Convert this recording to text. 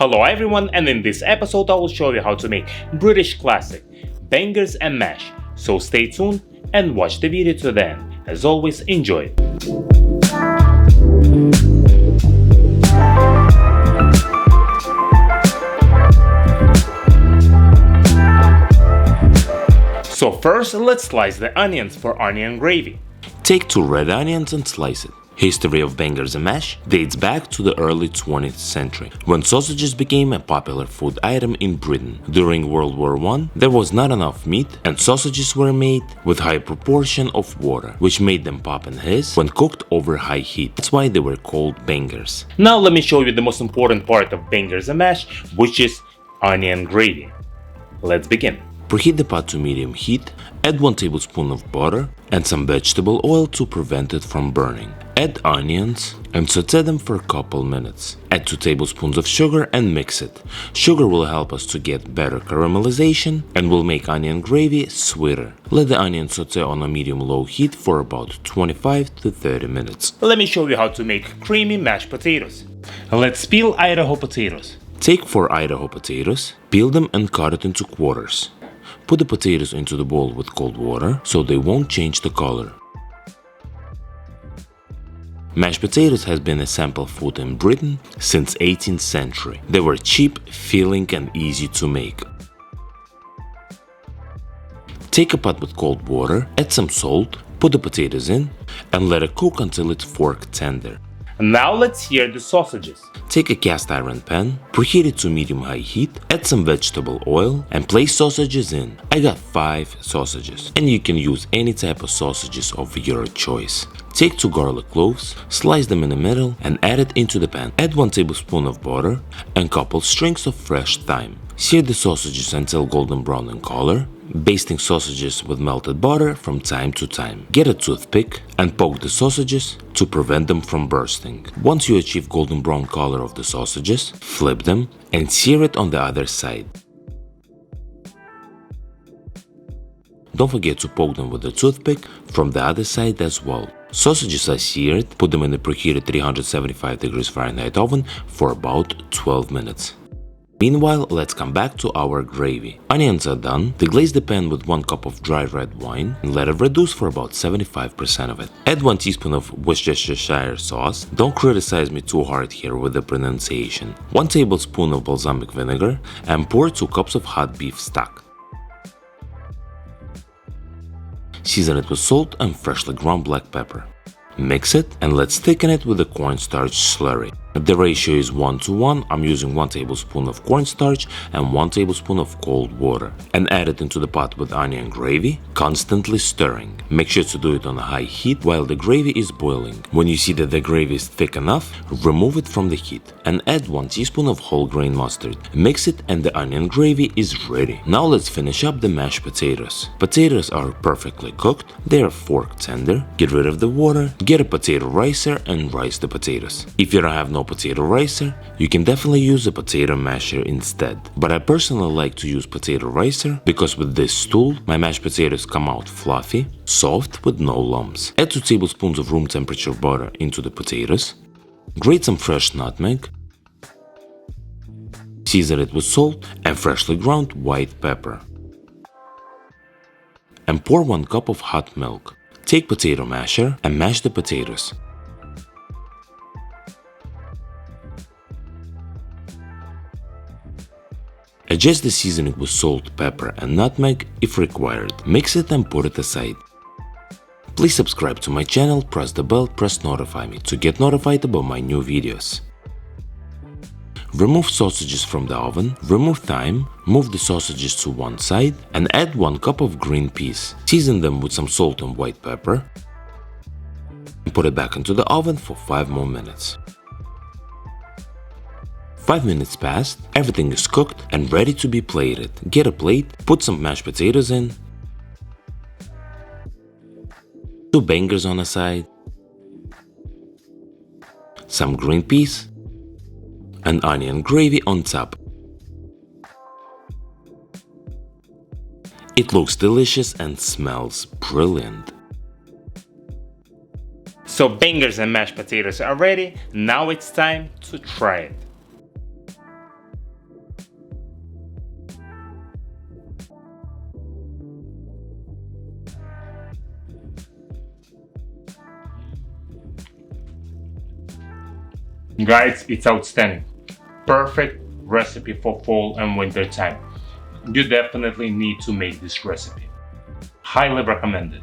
Hello everyone, and in this episode I will show you how to make British classic bangers and mash. So stay tuned and watch the video to the end. As always, enjoy it. So first, let's slice the onions for onion gravy. Take 2 red onions and slice it. History of bangers and mash dates back to the early 20th century, when sausages became a popular food item in Britain. During World War I, there was not enough meat, and sausages were made with high proportion of water, which made them pop and hiss when cooked over high heat. That's why they were called bangers. Now let me show you the most important part of bangers and mash, which is onion gravy. Let's begin. Preheat the pot to medium heat, add 1 tablespoon of butter and some vegetable oil to prevent it from burning. Add onions and sauté them for a couple minutes. Add 2 tablespoons of sugar and mix it. Sugar will help us to get better caramelization and will make onion gravy sweeter. Let the onion sauté on a medium-low heat for about 25 to 30 minutes. Let me show you how to make creamy mashed potatoes. Let's peel Idaho potatoes. Take 4 Idaho potatoes, peel them and cut it into quarters. Put the potatoes into the bowl with cold water so they won't change the color. Mashed potatoes has been a sample food in Britain since 18th century. They were cheap, filling and easy to make. Take a pot with cold water, add some salt, put the potatoes in and let it cook until it's fork tender. Now let's sear the sausages. Take a cast iron pan, preheat it to medium-high heat, add some vegetable oil and place sausages in. I got 5 sausages, and you can use any type of sausages of your choice. Take 2 garlic cloves, slice them in the middle and add it into the pan. Add 1 tablespoon of butter and couple strings of fresh thyme. Sear the sausages until golden brown in color, basting sausages with melted butter from time to time. Get a toothpick and poke the sausages to prevent them from bursting. Once you achieve golden brown color of the sausages, flip them and sear it on the other side. Don't forget to poke them with the toothpick from the other side as well. Sausages are seared, put them in the preheated 375 degrees Fahrenheit oven for about 12 minutes. Meanwhile, let's come back to our gravy. Onions are done. Deglaze the pan with 1 cup of dry red wine and let it reduce for about 75% of it. Add 1 teaspoon of Westchester shire sauce. Don't criticize me too hard here with the pronunciation. 1 tablespoon of balsamic vinegar and pour 2 cups of hot beef stock. Season it with salt and freshly ground black pepper. Mix it and let's thicken it with the cornstarch slurry. If the ratio is 1:1, I'm using 1 tablespoon of cornstarch and 1 tablespoon of cold water and add it into the pot with onion gravy, constantly stirring. Make sure to do it on a high heat while the gravy is boiling. When you see that the gravy is thick enough, remove it from the heat and add 1 teaspoon of whole grain mustard. Mix it and the onion gravy is ready. Now let's finish up the mashed potatoes. Potatoes are perfectly cooked, they are fork tender. Get rid of the water, get a potato ricer and rice the potatoes. If you don't have no potato ricer, you can definitely use a potato masher instead. But I personally like to use potato ricer because with this tool, my mashed potatoes come out fluffy, soft with no lumps. Add 2 tablespoons of room temperature butter into the potatoes. Grate some fresh nutmeg. Season it with salt and freshly ground white pepper. And pour 1 cup of hot milk. Take potato masher and mash the potatoes. Adjust the seasoning with salt, pepper and nutmeg if required. Mix it and put it aside. Please subscribe to my channel, press the bell, press notify me to get notified about my new videos. Remove sausages from the oven, remove thyme, move the sausages to one side and add 1 cup of green peas. Season them with some salt and white pepper and put it back into the oven for 5 more minutes. 5 minutes passed, everything is cooked and ready to be plated. Get a plate, put some mashed potatoes in, 2 bangers on a side, some green peas, and onion gravy on top. It looks delicious and smells brilliant. So bangers and mashed potatoes are ready, now it's time to try it. Guys, it's outstanding. Perfect recipe for fall and winter time. You definitely need to make this recipe. Highly recommended.